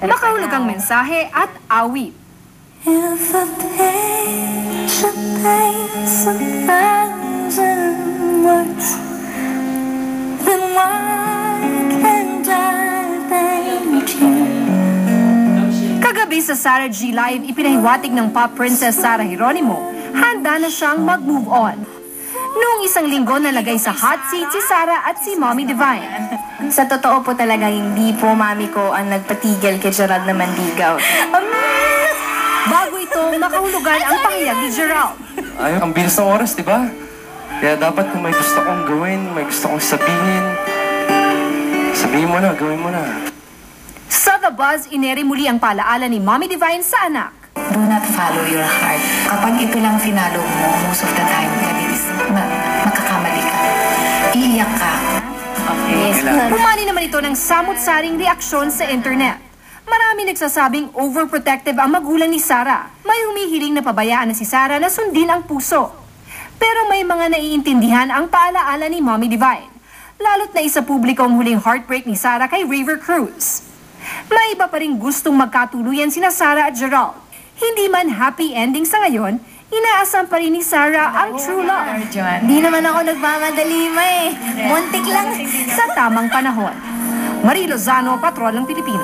Makahulugang mensahe at awit. If a picture paints 1,000 words, then why can't I paint you? Kagabi sa Sarah G Live, ipinahiwatig ng pop princess Sarah Geronimo, handa na siyang mag-move on. Noong isang linggo nalagay sa hot seat si Sarah at si Mommy Divine. Sa totoo po talaga, hindi po mami ko ang nagpatigil kay Gerald na manligaw. Bago ito, makahulugan ang pahayag ni Gerald. Ay, ang bilis ng oras, di ba? Kaya dapat kung may gusto kong gawin, may gusto kong sabihin mo na, gawin mo na. Sa The Buzz, ineri muli ang paalaala ni Mommy Divine sa anak. Do not follow your heart. Kapag ito lang finalo mo, most of the time, magkakamali ka. Iiyak ka. Yes. Humani naman ito ng samut-saring reaksyon sa internet. Marami nagsasabing overprotective ang magulang ni Sarah. May humihiling na pabayaan na si Sarah na sundin ang puso. Pero may mga naiintindihan ang paalaala ni Mommy Divine. Lalo't na isa publiko ang huling heartbreak ni Sarah kay River Cruz. May iba pa rin gustong magkatuluyan sina Sarah at Gerald. Hindi man happy ending sa ngayon, inaasam pa rin ni Sarah ang true love. Di naman ako nagmamadali, Muntik lang. Sa tamang panahon. Marie Lozano, Patrol ng Pilipino.